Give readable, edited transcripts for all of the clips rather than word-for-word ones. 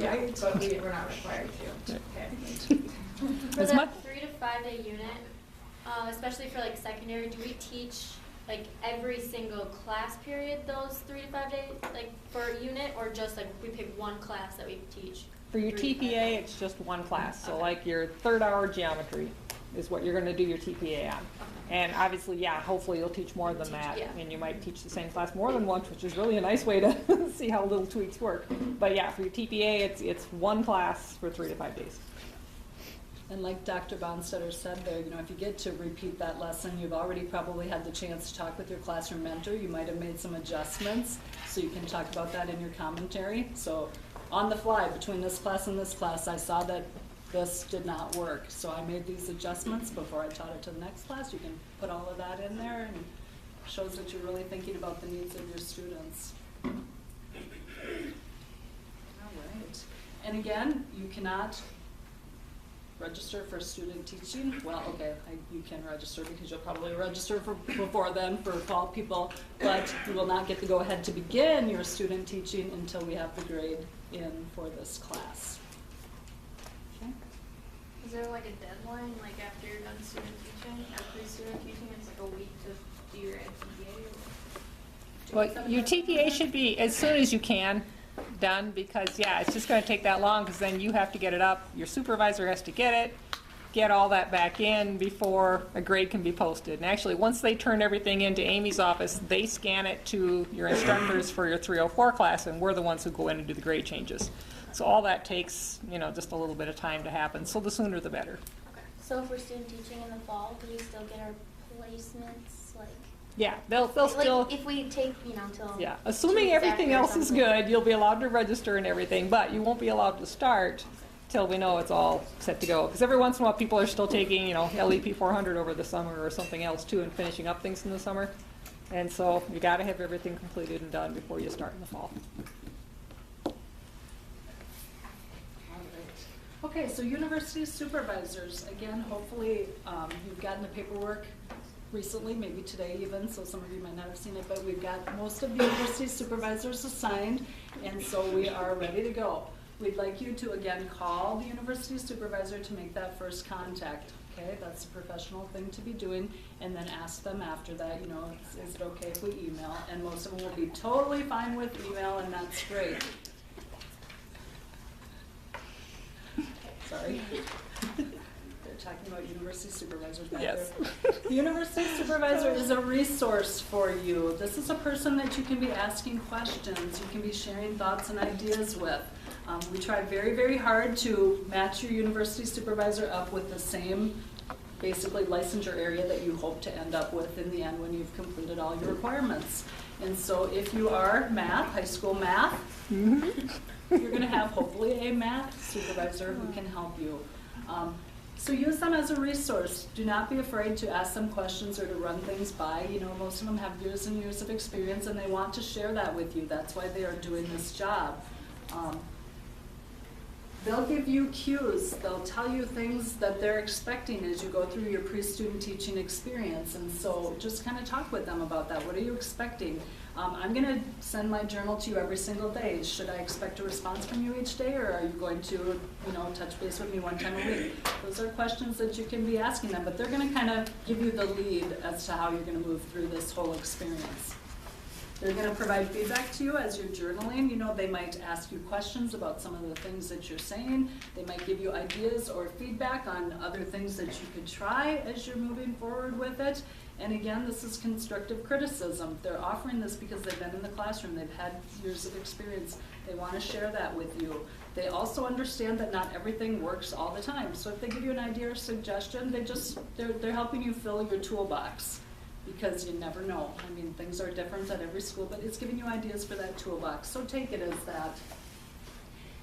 right? But we're not required to. Okay. For As that much- 3 to 5 day unit, especially for like secondary, do we teach like every single class period those 3 to 5 days, like for a unit, or just like we pick one class that we teach? For your 3 to 5 TPA, days? it's just one class. So Okay. like your third hour geometry is what you're gonna do your TPA on. And obviously, yeah, hopefully you'll teach more than that. Yeah. And you might teach the same class more than once, which is really a nice way to see how little tweaks work. But yeah, for your TPA, it's one class for 3 to 5 days. And like Dr. Bonstetter said there, you know, if you get to repeat that lesson, you've already probably had the chance to talk with your classroom mentor. You might have made some adjustments, so you can talk about that in your commentary. So on the fly, between this class and this class, I saw that this did not work. So I made these adjustments before I taught it to the next class. You can put all of that in there, and shows that you're really thinking about the needs of your students. All right. And again, you cannot register for student teaching. Well, okay, you can register because you'll probably register for before then for fall people, but you will not get the go-ahead to begin your student teaching until we have the grade in for this class. Okay. Is there like a deadline, like after you're done student teaching, or pre-student teaching, it's like a week to do your NTPA? Well, your TPA should be as soon as you can done, because yeah, it's just gonna take that long, because then you have to get it up, your supervisor has to get it, get all that back in before a grade can be posted. And actually, once they turn everything into Amy's office, they scan it to your instructors for your 304 class, and we're the ones who go in and do the grade changes. So all that takes, you know, just a little bit of time to happen, so the sooner the better. So if we're student teaching in the fall, do we still get our placements, like? Yeah, they'll still, Like, if we take, you know, till. yeah, assuming everything else is good, you'll be allowed to register and everything, but you won't be allowed to start till we know it's all set to go. Because every once in a while, people are still taking, you know, LEP 400 over the summer or something else too, and finishing up things in the summer. And so you got to have everything completed and done before you start in the fall. All right. Okay, so university supervisors, again, hopefully you've gotten the paperwork recently, maybe today even, so some of you might not have seen it, but we've got most of the university supervisors assigned, and so we are ready to go. We'd like you to, again, call the university supervisor to make that first contact, okay? That's a professional thing to be doing, and then ask them after that, you know, is it okay if we email? And most of them will be totally fine with email, and that's great. Sorry. They're talking about university supervisors back Yes. there. The university supervisor is a resource for you. This is a person that you can be asking questions, you can be sharing thoughts and ideas with. We try very, very hard to match your university supervisor up with the same, basically, licensure area that you hope to end up with in the end when you've completed all your requirements. And so if you are math, high school math, you're going to have hopefully a math supervisor who can help you. So use them as a resource. Do not be afraid to ask them questions or to run things by. You know, most of them have years and years of experience, and they want to share that with you. That's why they are doing this job. They'll give you cues. They'll tell you things that they're expecting as you go through your pre-student teaching experience. And so just kind of talk with them about that. What are you expecting? I'm going to send my journal to you every single day. Should I expect a response from you each day, or are you going to, you know, touch base with me one time a week? Those are questions that you can be asking them, but they're going to kind of give you the lead as to how you're going to move through this whole experience. They're going to provide feedback to you as you're journaling. You know, they might ask you questions about some of the things that you're saying. They might give you ideas or feedback on other things that you could try as you're moving forward with it. And again, this is constructive criticism. They're offering this because they've been in the classroom. They've had years of experience. They want to share that with you. They also understand that not everything works all the time. So if they give you an idea or suggestion, they're helping you fill your toolbox. Because you never know. I mean, things are different at every school, but it's giving you ideas for that toolbox. So take it as that.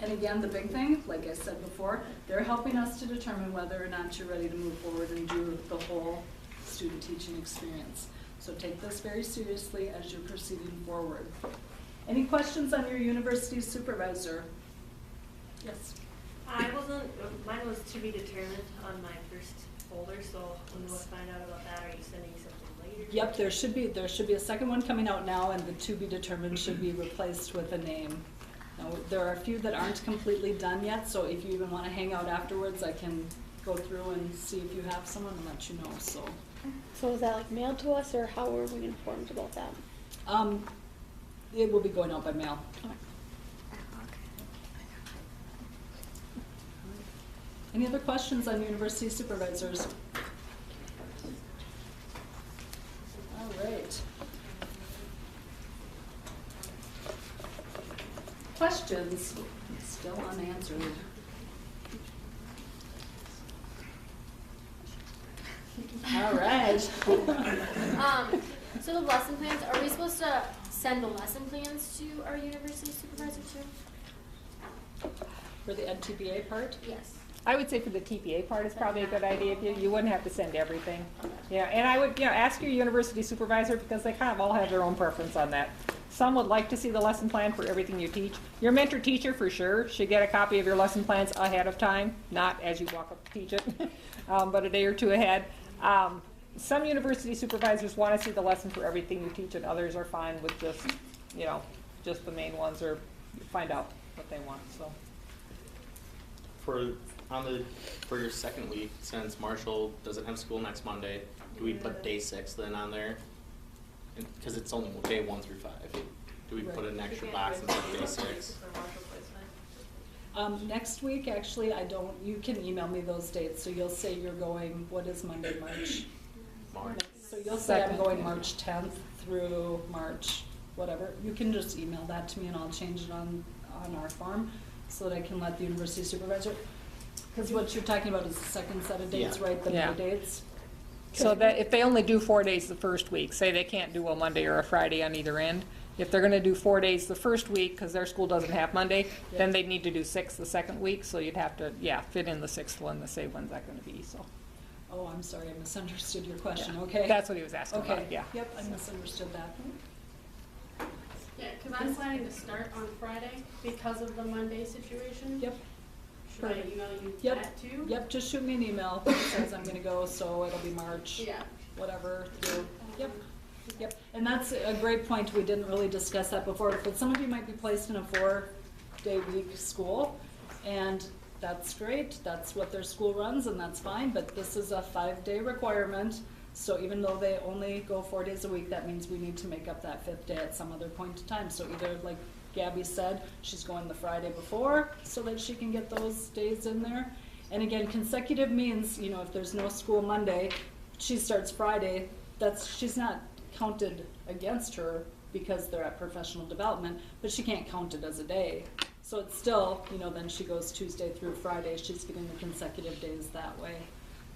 And again, the big thing, like I said before, they're helping us to determine whether or not you're ready to move forward and do the whole student teaching experience. So take this very seriously as you're proceeding forward. Any questions on your university supervisor? Yes? Mine was to be determined on my first folder, so when we'll find out about that, are you sending something later? Yep, there should be a second one coming out now, and the to be determined should be replaced with a name. Now, there are a few that aren't completely done yet, so if you even want to hang out afterwards, I can go through and see if you have someone and let you know, so. So is that like mailed to us, or how are we informed about that? It will be going out by mail. Any other questions on university supervisors? All right. Questions? Still unanswered. All right. So the lesson plans, are we supposed to send the lesson plans to our university supervisor too? For the NTBA part? Yes. I would say for the TPA part, it's probably a good idea. If you wouldn't have to send everything. Yeah, and I would, ask your university supervisor, because they kind of all have their own preference on that. Some would like to see the lesson plan for everything you teach. Your mentor teacher, for sure, should get a copy of your lesson plans ahead of time, not as you walk up to teach it, but a day or two ahead. Some university supervisors want to see the lesson for everything you teach, and others are fine with just, just the main ones, or find out what they want, so. For your second week, since Marshall doesn't have school next Monday, do we put day 6 then on there? Because it's only day 1 through 5. Do we put an extra box instead of day 6? Next week, actually, you can email me those dates, so you'll say you're going, what is Monday, March? So you'll say I'm going March 10th through March, whatever. You can just email that to me and I'll change it on our form so that I can let the university supervisor. Because what you're talking about is the second set of dates, Yeah. right? The Yeah. May dates? So that if they only do 4 days the first week, say they can't do a Monday or a Friday on either end, if they're gonna do 4 days the first week, because their school doesn't have Monday, then they'd need to do 6 the second week, so you'd have to, fit in the 6th one to say when's that gonna be, so. Oh, I'm sorry, I misunderstood your question, Yeah. okay. That's what he was asking about, Okay, yeah. yep, I misunderstood that. Yeah, because I'm planning to start on Friday because of the Monday situation. Yep. Should I email you Yep. that too? Yep, just shoot me an email that says I'm gonna go, so it'll be March. Yeah. Whatever, through, yep, yep. And that's a great point, we didn't really discuss that before, but some of you might be placed in a 4-day week school, and that's great, that's what their school runs, and that's fine, but this is a 5-day requirement, so even though they only go 4 days a week, that means we need to make up that 5th day at some other point in time. So either, like Gabby said, she's going the Friday before, so that she can get those days in there. And again, consecutive means, if there's no school Monday, she starts Friday, she's not counted against her because they're at professional development, but she can't count it as a day. So it's still, then she goes Tuesday through Friday, she's getting the consecutive days that way.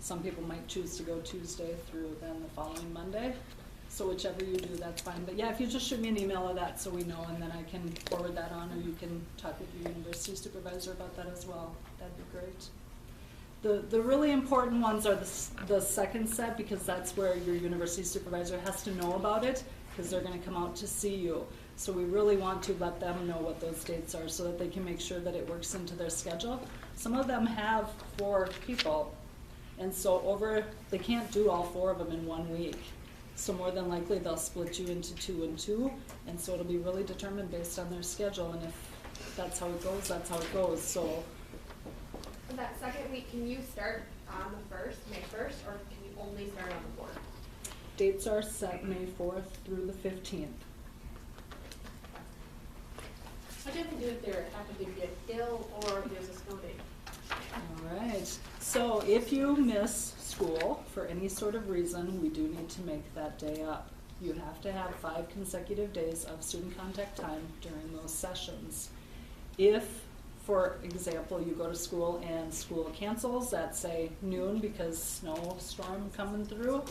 Some people might choose to go Tuesday through then the following Monday. So whichever you do, that's fine. But yeah, if you just shoot me an email of that so we know, and then I can forward that on, or you can talk with your university supervisor about that as well. That'd be great. The really important ones are the second set, because that's where your university supervisor has to know about it, because they're going to come out to see you. So we really want to let them know what those dates are so that they can make sure that it works into their schedule. Some of them have 4 people, and so they can't do all 4 of them in 1 week. So more than likely they'll split you into 2 and 2, and so it'll be really determined based on their schedule, and if that's how it goes, that's how it goes. So For that second week, can you start on the 1st, May 1st, or can you only start on the 4th? dates are set May 4th through the 15th. What do you do if there happen to be a ill or if there's a snow day? All right, so if you miss school for any sort of reason, we do need to make that day up. You have to have 5 consecutive days of student contact time during those sessions. If, for example, you go to school and school cancels at, say, noon because snowstorm coming through,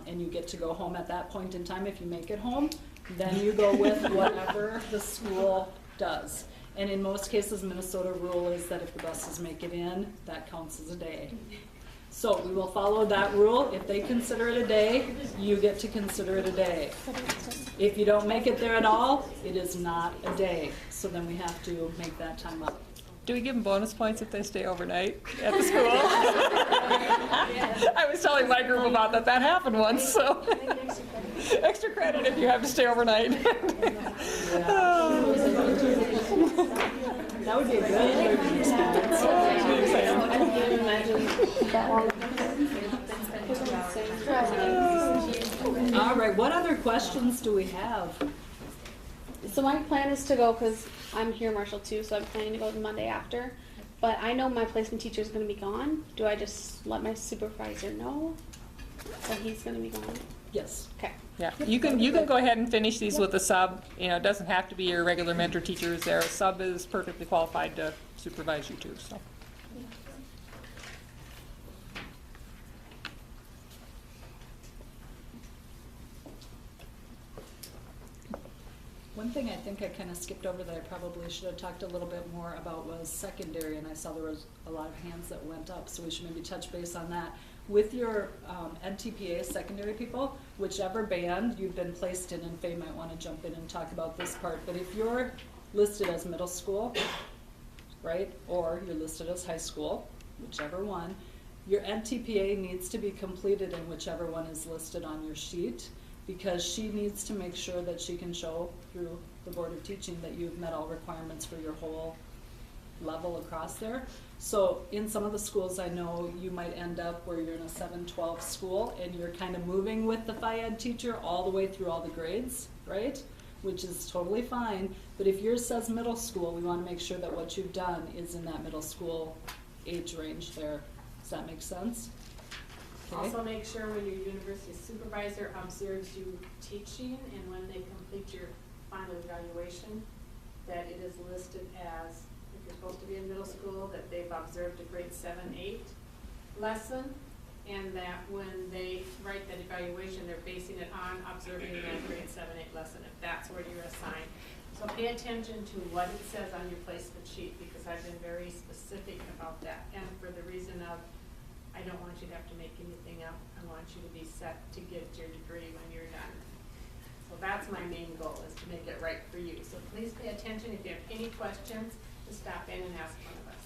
and you get to go home at that point in time, if you make it home, then you go with whatever the school does. And in most cases, Minnesota rule is that if the buses make it in, that counts as a day. So we will follow that rule. If they consider it a day, you get to consider it a day. If you don't make it there at all, it is not a day. So then we have to make that time up. Do we give them bonus points if they stay overnight at the school? I was telling my group about that. That happened once, so. Extra credit if you have to stay overnight. That would be a good learning experience. All right, what other questions do we have? So my plan is to go, because I'm here Marshall too, so I'm planning to go the Monday after. But I know my placement teacher is going to be gone. Do I just let my supervisor know that he's going to be gone? Yes. Okay. Yeah, you can go ahead and finish these with a sub. You know, it doesn't have to be your regular mentor teachers there. A sub is perfectly qualified to supervise you too, so. One thing I think I kind of skipped over that I probably should have talked a little bit more about was secondary, and I saw there was a lot of hands that went up, so we should maybe touch base on that. With your NTPA secondary people, whichever band you've been placed in, and Faye might want to jump in and talk about this part, but if you're listed as middle school, right, or you're listed as high school, whichever one, your NTPA needs to be completed in whichever one is listed on your sheet, because she needs to make sure that she can show through the Board of Teaching that you've met all requirements for your whole level across there. So in some of the schools I know you might end up where you're in a 7-12 school and you're kind of moving with the Phi Ed teacher all the way through all the grades, right? Which is totally fine, but if yours says middle school, we want to make sure that what you've done is in that middle school age range there. Does that make sense? Okay. Also make sure when your university supervisor observes you teaching and when they complete your final evaluation, that it is listed as, if you're supposed to be in middle school, that they've observed a grade 7-8 lesson, and that when they write that evaluation, they're basing it on observing that grade 7-8 lesson, if that's where you're assigned. So pay attention to what it says on your placement sheet, because I've been very specific about that, and for the reason of I don't want you to have to make anything up. I want you to be set to get your degree when you're done. So that's my main goal, is to make it right for you. So please pay attention. If you have any questions, just stop in and ask one of us.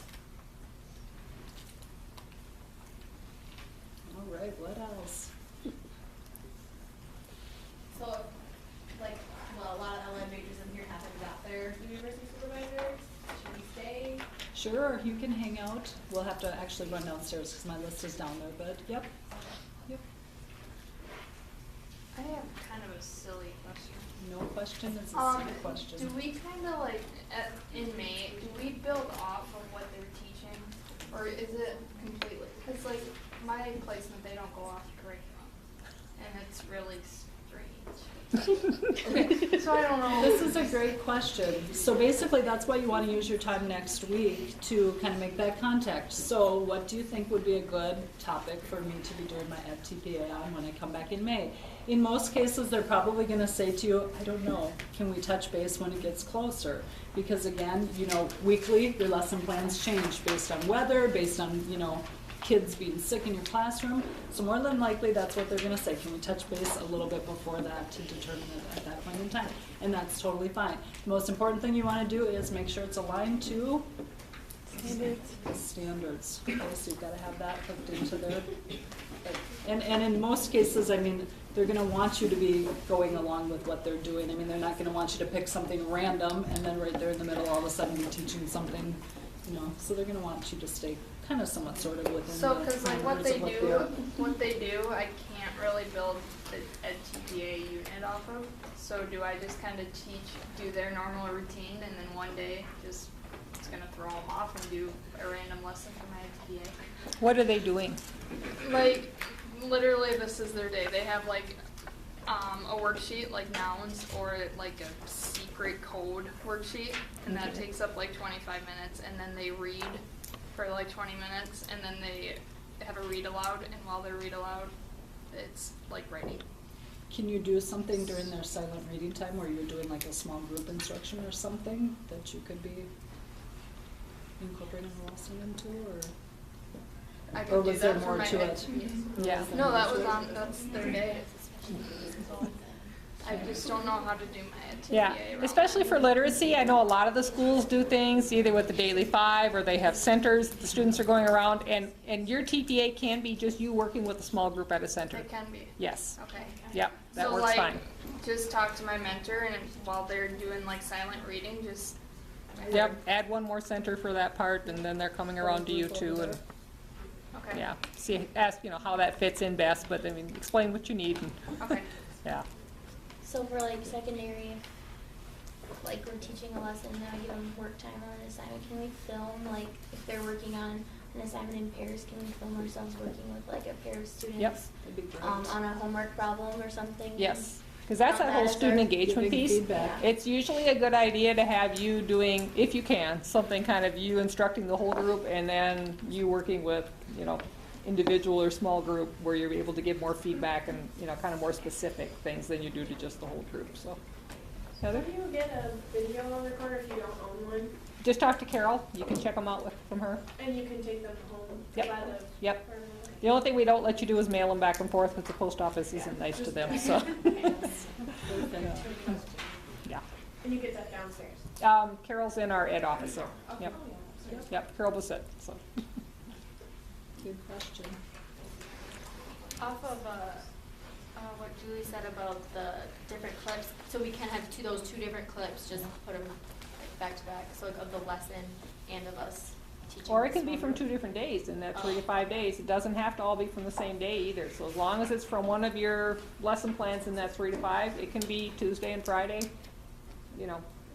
All right, what else? So, like, well, a lot of LM majors in here haven't got their university supervisors. Should we stay? Sure, you can hang out. We'll have to actually run downstairs because my list is down there, but yep. Yep. I have kind of a silly question. No question is a silly question. Do we kind of like, in May, do we build off of what they're teaching? Or is it completely, because like my placement, they don't go off curriculum. And it's really strange. Okay. So I don't know. This is a great question. So basically, that's why you want to use your time next week to kind of make that contact. So what do you think would be a good topic for me to be doing my FTPA on when I come back in May? In most cases, they're probably going to say to you, I don't know, can we touch base when it gets closer? Because again, you know, weekly, your lesson plans change based on weather, based on, you know, kids being sick in your classroom. So more than likely, that's what they're going to say. Can we touch base a little bit before that to determine it at that point in time? And that's totally fine. The most important thing you want to do is make sure it's aligned to standards. Okay, so you've got to have that hooked into there. And in most cases, I mean, they're going to want you to be going along with what they're doing. I mean, they're not going to want you to pick something random and then right there in the middle, all of a sudden you're teaching something, you know. So they're going to want you to stay kind of somewhat sort of within So, the because like what parameters they of what do, they are. what they do, I can't really build the TPA unit off of. So do I just kind of do their normal routine, and then one day just it's gonna throw them off and do a random lesson for my TPA? What are they doing? Like literally, this is their day. They have like a worksheet like nouns or like a secret code worksheet, and that Okay. takes up like 25 minutes, and then they read for like 20 minutes, and then they have a read aloud, and while they read aloud, it's like writing. Can you do something during their silent reading time where you're doing like a small group instruction or something that you could be incorporating a lesson into, or? I Or could do was there that for more my to it? education. Yeah. Was there No, more that to was it? on, that's their day. I just don't know how to do my TPA. Yeah, around especially that. for literacy, I know a lot of the schools do things either with the Daily Five or they have centers that the students are going around, and your TPA can be just you working with a small group at a center. It can be. Yes, Okay. yep, that So, works like, fine. just talk to my mentor, and while they're doing like silent reading, just. Yep, add one more center for that part, and then they're coming around to you too, and, Okay. yeah, see, ask, how that fits in best, but I mean, explain what you need, and, Okay. yeah. So for like secondary, like we're teaching a lesson and I give them work time on an assignment, can we film, like, if they're working on an assignment in pairs, can we film ourselves working with like a pair of students? That'd be great. On a homework problem or something? Yes, because that's that Count whole as our student engagement Giving piece. feedback. It's usually a good idea to have you doing, if you can, something kind of you instructing the whole group and then you working with, individual or small group where you're able to give more feedback and, kind of more specific things than you do to just the whole group, so. Heather? Do you get a video recorder if you don't own one? Just talk to Carol, you can check them out from her. And you can take them home Yep. by the. Yep. or whatever. The only thing we don't let you do is mail them back and forth because the post office isn't nice to them, so. Yeah. And you get that downstairs. Carol's in our ed office there. Yep. Yep, Carol Bissett, so. Good question. Off of what Julie said about the different clips, so we can have those two different clips, just put them back to back, so like of the lesson and of us teaching. Or it this can be one from group. 2 different days in that 3 to 5 days. It doesn't have to all be from the same day either. So as long as it's from one of your lesson plans in that 3 to 5, it can be Tuesday and Friday,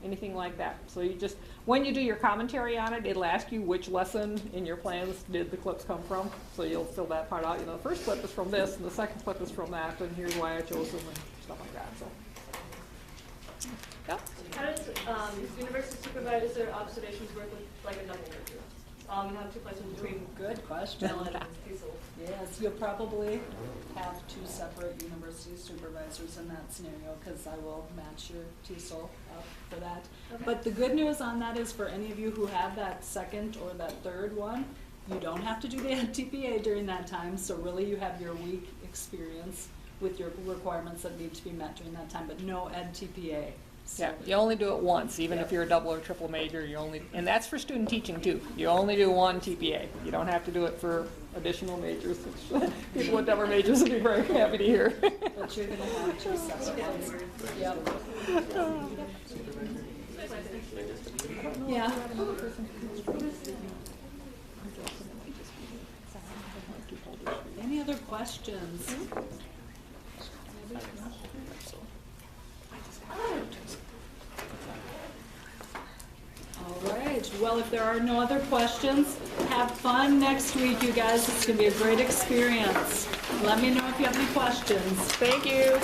anything like that. So you just, when you do your commentary on it, it'll ask you which lesson in your plans did the clips come from. So you'll fill that part out. The first clip is from this and the second clip is from that, and here's why I chose them and stuff like that. So, yeah. How does university supervisor observations work with like a double major? You have 2 questions between Good question. Ellen and Cecil. Yes, you'll probably have 2 separate university supervisors in that scenario, because I will match your TESOL up for that. Okay. But the good news on that is for any of you who have that second or that third one, you don't have to do the TPA during that time, so really you have your week experience with your requirements that need to be met during that time, but no ed TPA. So- Yeah, you only do it once, even if you're a double or triple major, and that's for student teaching too. You only do 1 TPA. You don't have to do it for additional majors, which people with double majors would be very happy to hear. But you're gonna have 2 separate ones. Yep. Yeah. Any other questions? All right, well, if there are no other questions, have fun next week, you guys. It's gonna be a great experience. Let me know if you have any questions. Thank you.